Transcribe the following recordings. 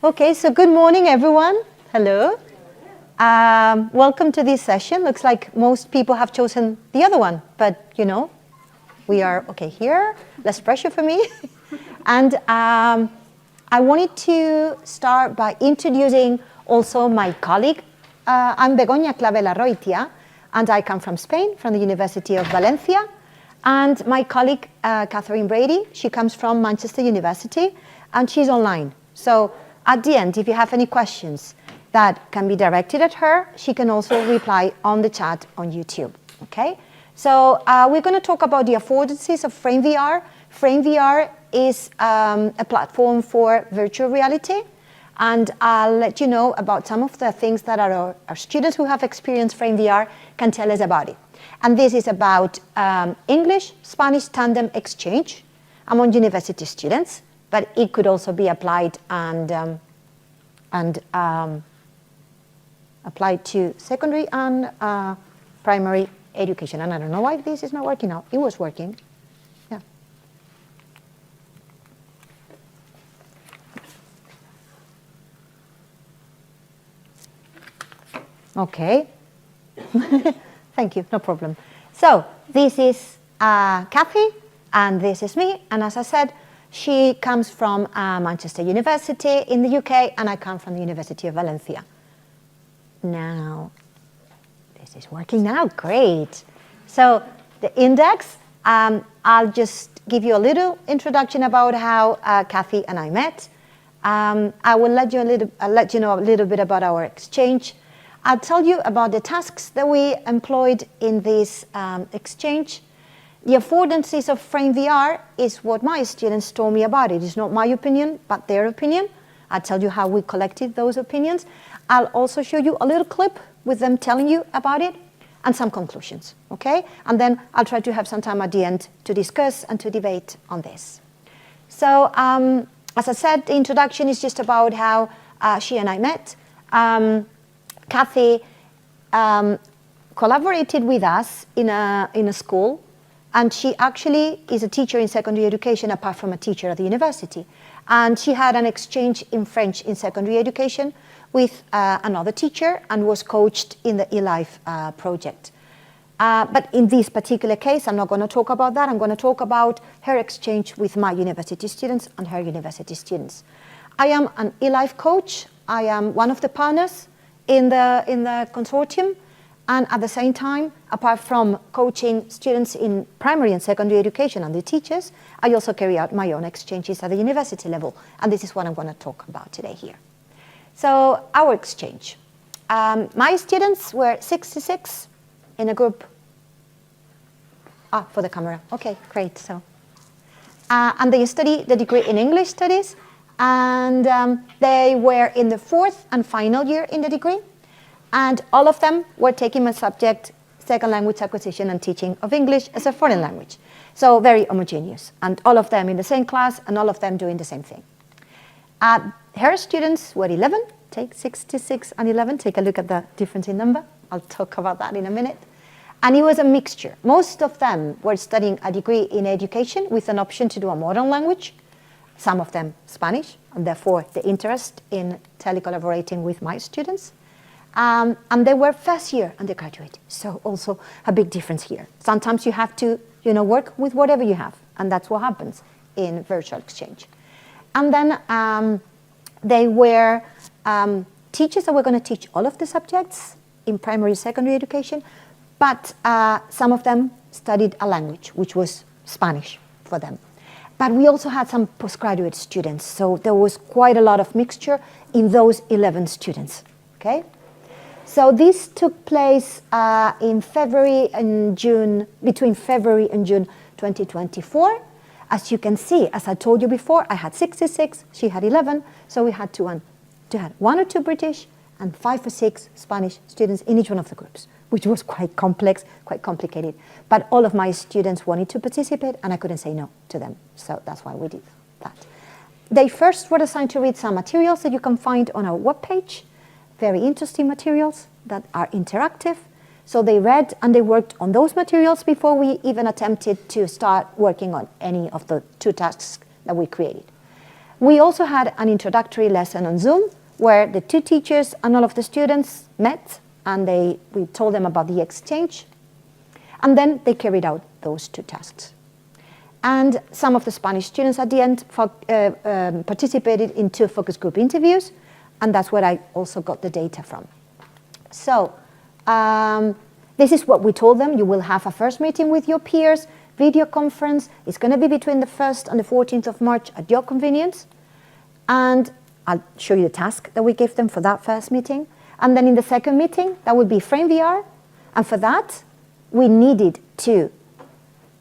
Okay, so good morning, everyone. Hello. Welcome to this session. Looks like most people have chosen the other one, but you know, we are okay here. Less pressure for me. And I wanted to start by introducing also my colleague. I'm Begoña Clavel-Arriotia, and I come from Spain, from the University of Valencia. And my colleague, Cathy Brady, she comes from Manchester University, and she's online. So at the end, if you have any questions that can be directed at her, she can also reply on the chat on YouTube, okay? So we're going to talk about the affordances of FrameVR. FrameVR is a platform for virtual reality, and I'll let you know about some of the things that our students who have experienced FrameVR can tell us about it. And this is about English-Spanish tandem exchange among university students, but it could also be applied and applied to secondary and primary education. And I don't know why this is not working now. It was working. Yeah. Okay. Thank you, no problem. So this is Cathy, and this is me. And as I said, she comes from Manchester University in the UK, and I come from the University of Valencia. Now, this is working now, great. So the index, I'll just give you a little introduction about how Cathy and I met. I will let you know a little bit about our exchange. I'll tell you about the tasks that we employed in this exchange. The affordances of FrameVR is what my students told me about it. It's not my opinion, but their opinion. I'll tell you how we collected those opinions. I'll also show you a little clip with them telling you about it and some conclusions, okay? And then I'll try to have some time at the end to discuss and to debate on this. So as I said, the introduction is just about how she and I met. Cathy collaborated with us in a school, and she actually is a teacher in secondary education apart from a teacher at the university. And she had an exchange in French in secondary education with another teacher and was coached in the eLife project. But in this particular case, I'm not going to talk about that. I'm going to talk about her exchange with my university students and her university students. I am an eLife coach. I am one of the partners in the consortium, and at the same time, apart from coaching students in primary and secondary education and the teachers, I also carry out my own exchanges at the university level, and this is what I'm going to talk about today here. So our exchange. My students were 66 in a group. For the camera. Okay, great. So, and they study the degree in English Studies, and they were in the 4th and final year in the degree, and all of them were taking my subject, second language acquisition and teaching of English as a foreign language. So very homogeneous, and all of them in the same class, and all of them doing the same thing. Her students were 11, take 66 and 11, take a look at the difference in number. I'll talk about that in a minute. And it was a mixture. Most of them were studying a degree in education with an option to do a modern language, some of them Spanish, and therefore the interest in telecollaborating with my students. And they were first year undergraduate, so also a big difference here. Sometimes you have to, work with whatever you have, and that's what happens in virtual exchange. And then they were teachers that were going to teach all of the subjects in primary, secondary education, but some of them studied a language, which was Spanish for them. But we also had some postgraduate students, so there was quite a lot of mixture in those 11 students, okay? So this took place in February and June, between February and June 2024. As you can see, as I told you before, I had 66, she had 11, so we had to have 1 or 2 British and 5 or 6 Spanish students in each one of the groups, which was quite complex, quite complicated. But all of my students wanted to participate, and I couldn't say no to them. So that's why we did that. They first were assigned to read some materials that you can find on our webpage, very interesting materials that are interactive. So they read and they worked on those materials before we even attempted to start working on any of the 2 tasks that we created. We also had an introductory lesson on Zoom where the two teachers and all of the students met, and we told them about the exchange, and then they carried out those two tasks. And some of the Spanish students at the end participated in 2 focus group interviews, and that's where I also got the data from. So this is what we told them. You will have a first meeting with your peers, video conference. It's going to be between the 1st and the 14th of March at your convenience. And I'll show you the task that we gave them for that first meeting. And then in the second meeting, that would be FrameVR. And for that, we needed to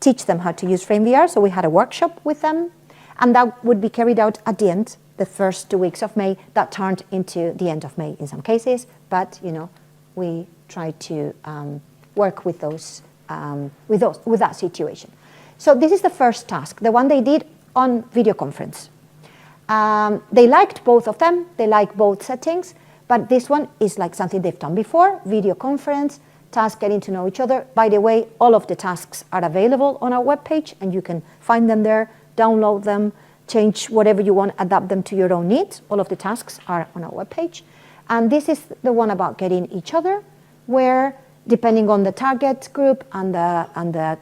teach them how to use FrameVR. So we had a workshop with them. And that would be carried out at the end, the first 2 weeks of May. That turned into the end of May in some cases. But, you know, we tried to work with with that situation. So this is the first task, the one they did on video conference. They liked both of them. They like both settings. But this one is like something they've done before, video conference, task getting to know each other. By the way, all of the tasks are available on our webpage, and you can find them there, download them, change whatever you want, adapt them to your own needs. All of the tasks are on our webpage. And this is the one about getting each other, where depending on the target group and the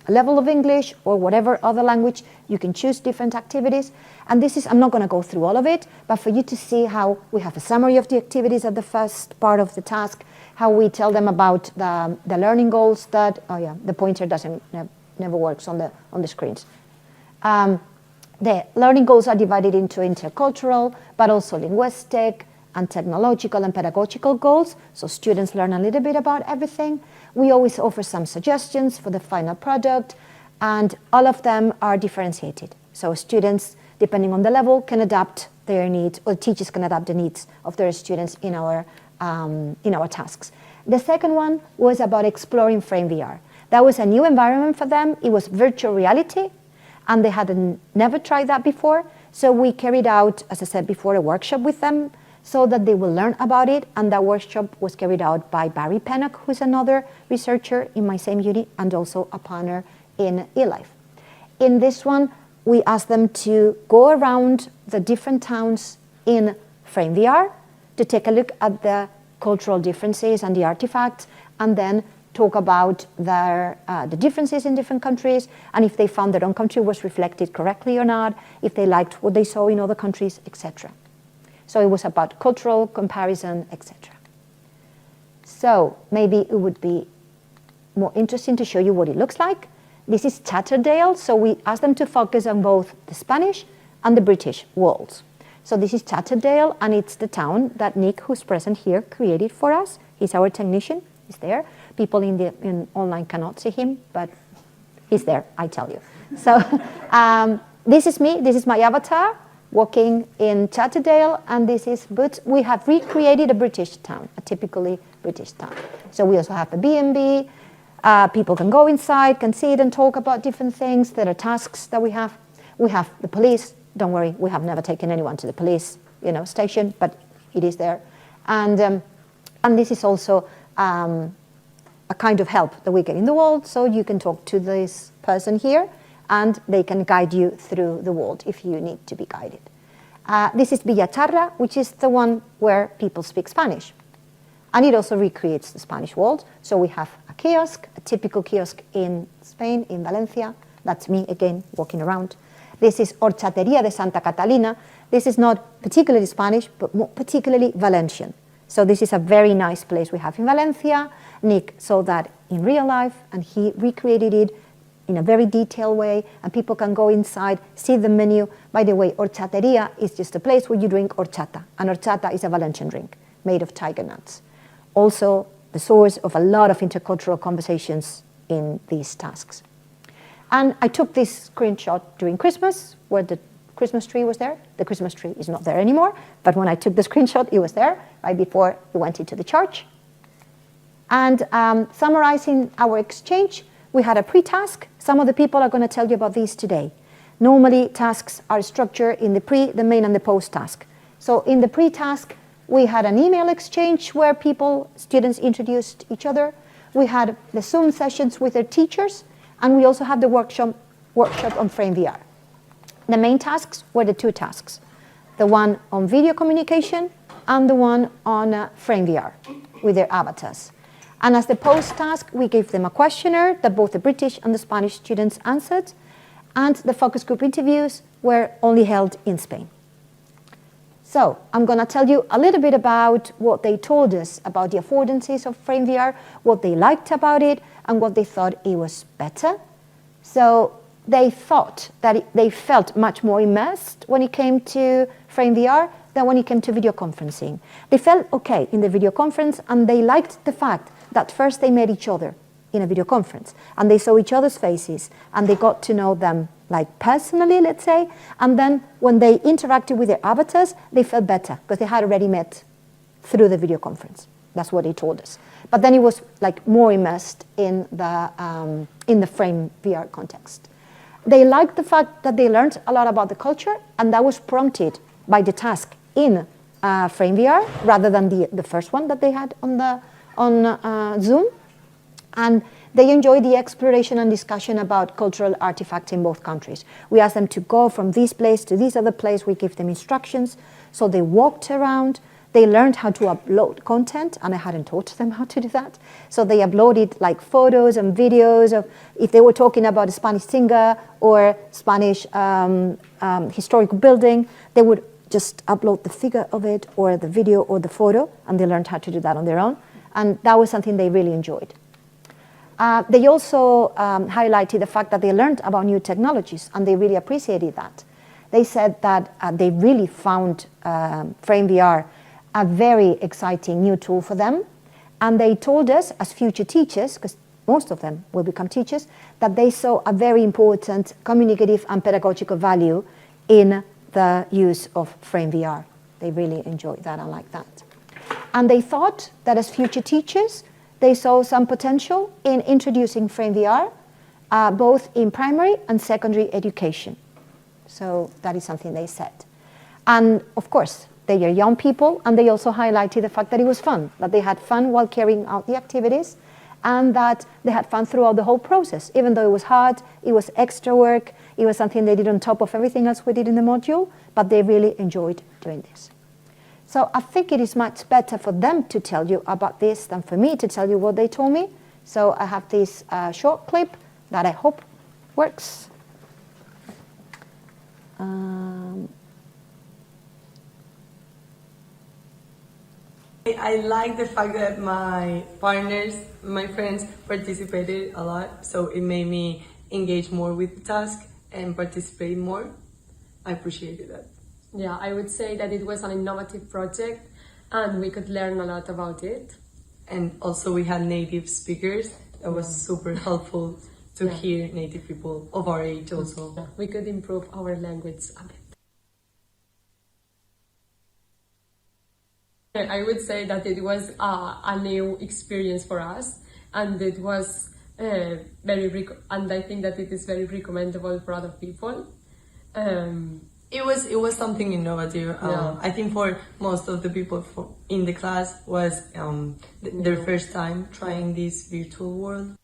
level of English or whatever other language, you can choose different activities. And this is, I'm not going to go through all of it, but for you to see how we have a summary of the activities at the first part of the task, how we tell them about the learning goals that, oh yeah, the pointer never works on the screens. The learning goals are divided into intercultural, but also linguistic and technological and pedagogical goals. So students learn a little bit about everything. We always offer some suggestions for the final product, and all of them are differentiated. So students, depending on the level, can adapt their needs, or teachers can adapt the needs of their students in our tasks. The second one was about exploring FrameVR. That was a new environment for them. It was virtual reality, and they had never tried that before. So we carried out, as I said before, a workshop with them so that they will learn about it. And that workshop was carried out by Barry Pennock, who's another researcher in my same unit and also a partner in eLife. In this one, we asked them to go around the different towns in FrameVR to take a look at the cultural differences and the artifacts, and then talk about the differences in different countries, and if they found their own country was reflected correctly or not, if they liked what they saw in other countries, etc. So it was about cultural comparison, etc. So maybe it would be more interesting to show you what it looks like. This is Chatterdale, so we asked them to focus on both the Spanish and the British worlds. So this is Chatterdale, and it's the town that Nick, who's present here, created for us. He's our technician, he's there. People in online cannot see him, but he's there, I tell you. So this is me, this is my avatar, walking in Chatterdale, and this is Boots. We have recreated a British town, a typically British town. So we also have a B&B. People can go inside, can see it and talk about different things. There are tasks that we have. We have the police. Don't worry, we have never taken anyone to the police, station, but it is there. And this is also a kind of help that we get in the world. So you can talk to this person here, and they can guide you through the world if you need to be guided. This is Villacharra, which is the one where people speak Spanish. And it also recreates the Spanish world. So we have a kiosk, a typical kiosk in Spain, in Valencia. That's me again, walking around. This is Horchateria de Santa Catalina. This is not particularly Spanish, but more particularly Valencian. So this is a very nice place we have in Valencia. Nick saw that in real life, and he recreated it in a very detailed way, and people can go inside, see the menu. By the way, horchateria is just a place where you drink horchata, and horchata is a Valencian drink made of tiger nuts. Also, the source of a lot of intercultural conversations in these tasks. And I took this screenshot during Christmas, where the Christmas tree was there. The Christmas tree is not there anymore, but when I took the screenshot, it was there, right before we went into the church. And summarizing our exchange, we had a pre-task. Some of the people are going to tell you about these today. Normally, tasks are structured in the pre, the main, and the post-task. So in the pre-task, we had an email exchange where students introduced each other. We had the Zoom sessions with their teachers, and we also had the workshop on FrameVR. The main tasks were the two tasks, the one on video communication and the one on FrameVR with their avatars. And as the post task, we gave them a questionnaire that both the British and the Spanish students answered, and the focus group interviews were only held in Spain. So I'm going to tell you a little bit about what they told us about the affordances of FrameVR, what they liked about it, and what they thought it was better. So they thought that they felt much more immersed when it came to FrameVR than when it came to video conferencing. They felt okay in the video conference, and they liked the fact that first they met each other in a video conference, and they saw each other's faces, and they got to know them like personally, let's say, and then when they interacted with their avatars, they felt better because they had already met through the video conference. That's what they told us. But then it was like more immersed in the FrameVR context. They liked the fact that they learned a lot about the culture, and that was prompted by the task in FrameVR rather than the first one that they had on Zoom. And they enjoyed the exploration and discussion about cultural artifacts in both countries. We asked them to go from this place to this other place. We gave them instructions. So they walked around. They learned how to upload content, and I hadn't taught them how to do that. So they uploaded like photos and videos of if they were talking about a Spanish singer or Spanish historical building, they would just upload the figure of it or the video or the photo, and they learned how to do that on their own. And that was something they really enjoyed. They also highlighted the fact that they learned about new technologies, and they really appreciated that. They said that they really found FrameVR a very exciting new tool for them, and they told us as future teachers, because most of them will become teachers, that they saw a very important communicative and pedagogical value in the use of FrameVR. They really enjoyed that and liked that. And they thought that as future teachers, they saw some potential in introducing FrameVR, both in primary and secondary education. So that is something they said. And of course, they are young people, and they also highlighted the fact that it was fun, that they had fun while carrying out the activities, and that they had fun throughout the whole process. Even though it was hard, it was extra work, it was something they did on top of everything else we did in the module, but they really enjoyed doing this. So I think it is much better for them to tell you about this than for me to tell you what they told me. So I have this short clip that I hope works. I like the fact that my partners, my friends participated a lot, so it made me engage more with the task and participate more. I appreciated that. Yeah, I would say that it was an innovative project and we could learn a lot about it. And also we had native speakers. That was super helpful to hear native people of our age also. Yeah, we could improve our language a bit. I would say that it was a new experience for us, and it was and I think that it is very recommendable for other people. It was something innovative. I think for most of the people in the class was their first time trying this virtual world.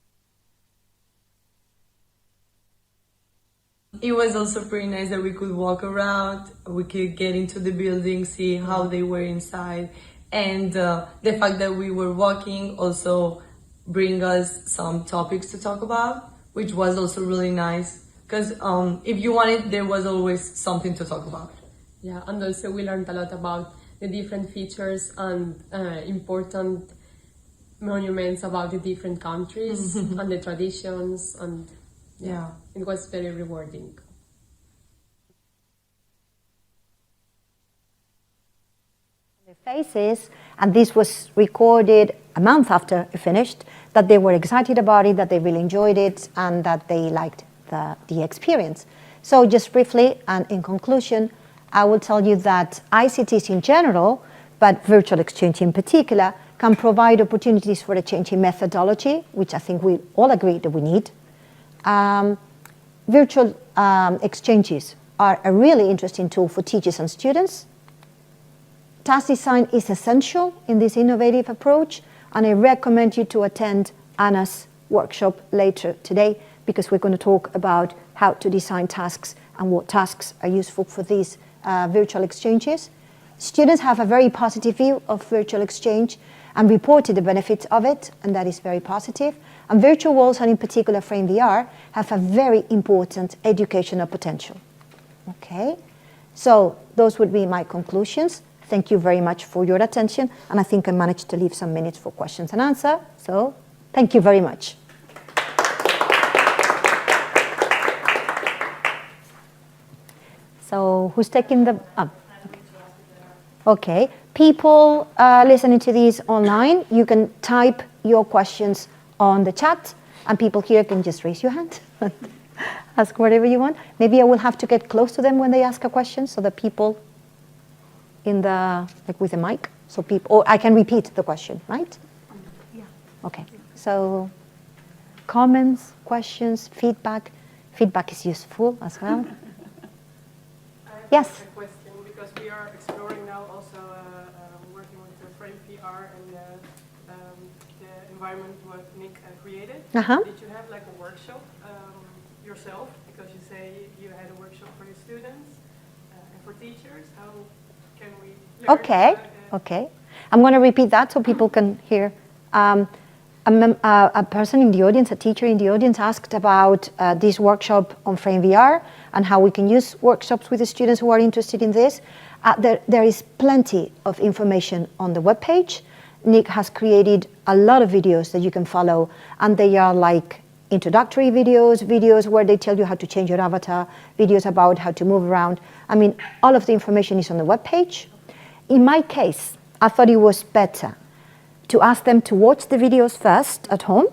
It was also pretty nice that we could walk around, we could get into the building, see how they were inside, and the fact that we were walking also bring us some topics to talk about, which was also really nice, because if you wanted, there was always something to talk about. Yeah, and also we learned a lot about the different features and important monuments about the different countries and the traditions, and yeah, it was very rewarding. Their faces, and this was recorded a month after it finished, that they were excited about it, that they really enjoyed it, and that they liked the experience. So just briefly, and in conclusion, I will tell you that ICTs in general, but virtual exchange in particular, can provide opportunities for a change in methodology, which I think we all agree that we need. Virtual exchanges are a really interesting tool for teachers and students. Task design is essential in this innovative approach, and I recommend you to attend Anna's workshop later today, because we're going to talk about how to design tasks and what tasks are useful for these virtual exchanges. Students have a very positive view of virtual exchange and reported the benefits of it, and that is very positive. And virtual walls, and in particular FrameVR, have a very important educational potential. Okay, so those would be my conclusions. Thank you very much for your attention, and I think I managed to leave some minutes for questions and answer. So thank you very much. So who's taking the... Okay, people listening to these online, you can type your questions on the chat, and people here can just raise your hand. Ask whatever you want. Maybe I will have to get close to them when they ask a question, so that people in the, like with the mic, so people, or I can repeat the question, right? Yeah. Okay, so comments, questions, feedback. Feedback is useful as well. Yes. A question, because we are exploring now also working with the FrameVR and the environment what Nick created. Uh-huh. Did you have like a workshop yourself? Because you say you had a workshop for your students and for teachers. How can we learn? Okay, okay. I'm going to repeat that so people can hear. A person in the audience, a teacher in the audience, asked about this workshop on FrameVR and how we can use workshops with the students who are interested in this. There is plenty of information on the webpage. Nick has created a lot of videos that you can follow, and they are like introductory videos, videos where they tell you how to change your avatar, videos about how to move around. I mean, all of the information is on the webpage. In my case, I thought it was better to ask them to watch the videos first at home,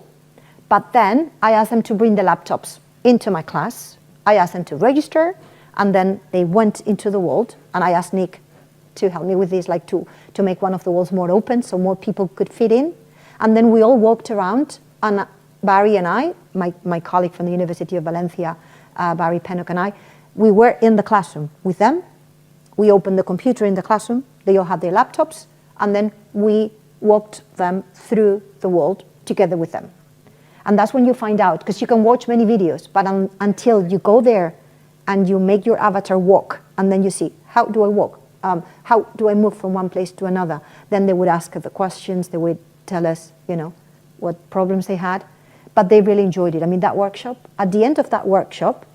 but then I asked them to bring the laptops into my class. I asked them to register, and then they went into the world, and I asked Nick to help me with this, like to make one of the walls more open so more people could fit in. And then we all walked around, and Barry and I, my colleague from the University of Valencia, Barry Pennock, and I, we were in the classroom with them. We opened the computer in the classroom, they all had their laptops, and then we walked them through the world together with them. And that's when you find out, because you can watch many videos, but until you go there and you make your avatar walk, and then you see, how do I walk? How do I move from one place to another? Then they would ask the questions, they would tell us, you know, what problems they had. But they really enjoyed it. I mean, that workshop, at the end of that workshop,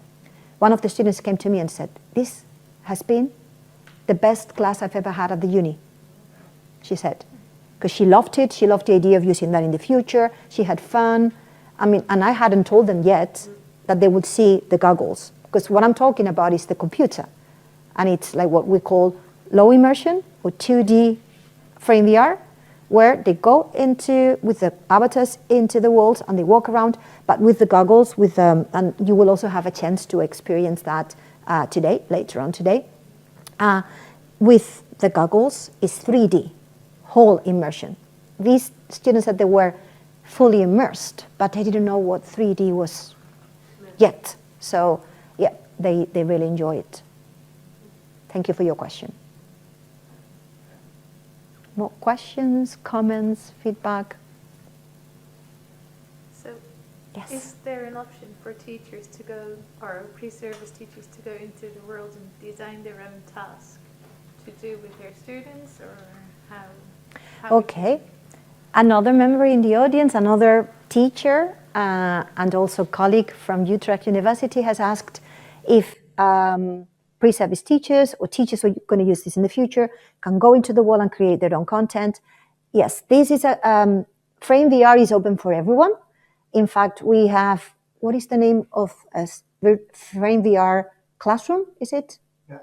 one of the students came to me and said, this has been the best class I've ever had at the uni, she said. Because she loved it, she loved the idea of using that in the future, she had fun. I mean, and I hadn't told them yet that they would see the goggles. Because what I'm talking about is the computer. And it's like what we call low immersion or 2D FrameVR, where they go into, with the avatars into the walls and they walk around, but with the goggles, and you will also have a chance to experience that today, later on today. With the goggles is 3D. Whole immersion. These students said they were fully immersed, but they didn't know what 3D was yet. So yeah, they really enjoy it. Thank you for your question. More questions, comments, feedback? So, Yes. is there an option for teachers to go, or pre-service teachers to go into the world and design their own task to do with their students, or how? Okay. Another member in the audience, another teacher and also colleague from Utrecht University has asked if pre-service teachers or teachers who are going to use this in the future can go into the wall and create their own content. Yes, this is FrameVR is open for everyone. In fact, we have, what is the name of FrameVR classroom, is it? Yeah,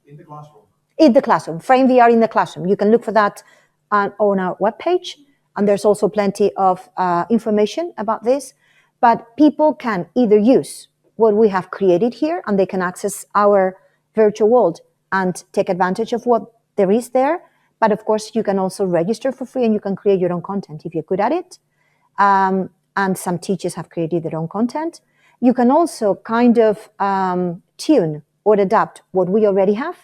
in the classroom. In the classroom, FrameVR in the classroom. You can look for that on our webpage, and there's also plenty of information about this. But people can either use what we have created here, and they can access our virtual world and take advantage of what there is there. But of course, you can also register for free, and you can create your own content if you're good at it. And some teachers have created their own content. You can also kind of tune or adapt what we already have.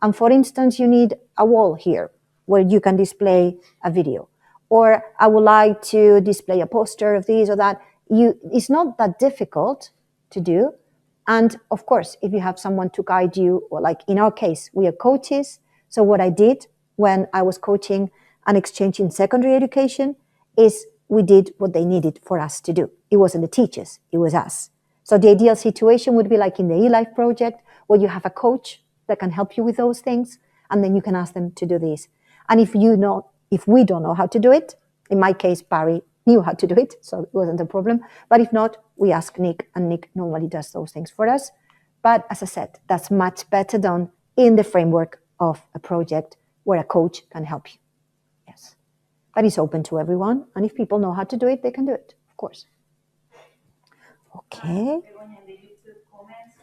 And for instance, you need a wall here where you can display a video. Or I would like to display a poster of this or that. It's not that difficult to do. And of course, if you have someone to guide you, or like in our case, we are coaches. So what I did when I was coaching an exchange in secondary education is we did what they needed for us to do. It wasn't the teachers, it was us. So the ideal situation would be like in the eLife project, where you have a coach that can help you with those things, and then you can ask them to do this. And if we don't know how to do it, in my case, Barry knew how to do it, so it wasn't a problem. But if not, we ask Nick, and Nick normally does those things for us. But as I said, that's much better done in the framework of a project where a coach can help you. Yes. But it's open to everyone, and if people know how to do it, they can do it, of course. Okay. Begoña, in the YouTube comments,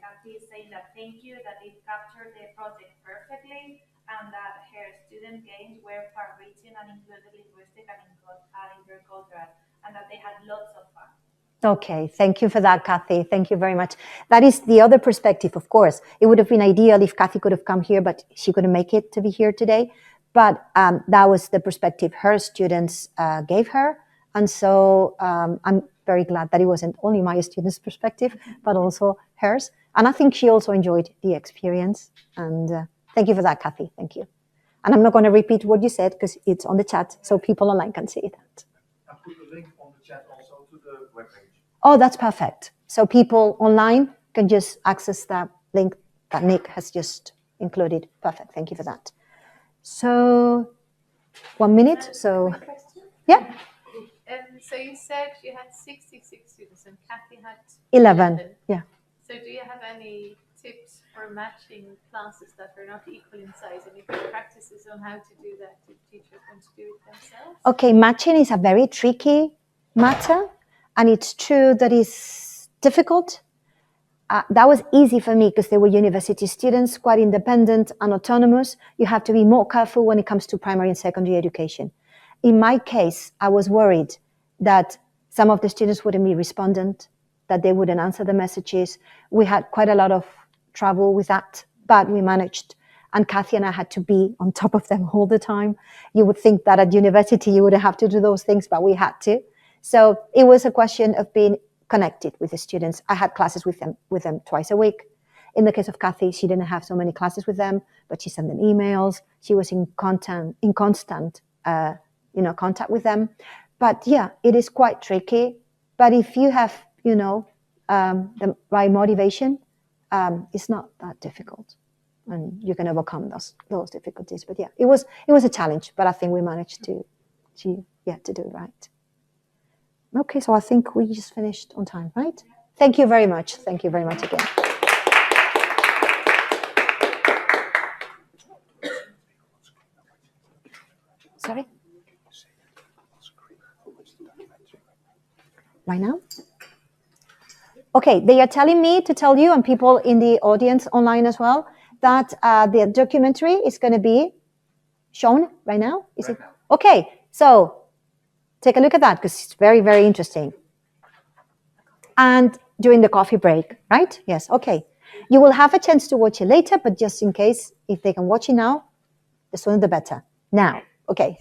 Cathy is saying that thank you, that it captured the project perfectly, and that her student games were far-reaching and included linguistic and intercultural, and that they had lots of fun. Okay, thank you for that, Cathy. Thank you very much. That is the other perspective, of course. It would have been ideal if Cathy could have come here, but she couldn't make it to be here today. But that was the perspective her students gave her. And so I'm very glad that it wasn't only my students' perspective, but also hers. And I think she also enjoyed the experience. And thank you for that, Cathy. Thank you. And I'm not going to repeat what you said because it's on the chat, so people online can see that. And put the link on the chat also to the webpage. Oh, that's perfect. So people online can just access that link that Nick has just included. Perfect. Thank you for that. So 1 minute. So yeah. So you said you had 66 students and Cathy had 11. Yeah. So do you have any tips for matching classes that are not equal in size, and if you practices on how to do that, if teachers want to do it themselves? Okay, matching is a very tricky matter, and it's true that it's difficult. That was easy for me because they were university students, quite independent and autonomous. You have to be more careful when it comes to primary and secondary education. In my case, I was worried that some of the students wouldn't be respondent, that they wouldn't answer the messages. We had quite a lot of trouble with that, but we managed. And Cathy and I had to be on top of them all the time. You would think that at university you wouldn't have to do those things, but we had to. So it was a question of being connected with the students. I had classes with them twice a week. In the case of Cathy, she didn't have so many classes with them, but she sent them emails. She was in constant contact with them. But yeah, it is quite tricky. But if you have, the right motivation, it's not that difficult, and you can overcome those difficulties. But yeah, it was a challenge, but I think we managed to do it right. Okay, so I think we just finished on time, right? Thank you very much. Thank you very much again. Sorry? Right now? Okay, they are telling me to tell you, and people in the audience online as well, that the documentary is going to be shown right now. Is it? Okay, so take a look at that because it's very, very interesting. And during the coffee break, right? Yes, okay. You will have a chance to watch it later, but just in case, if they can watch it now, the sooner the better. Now, okay.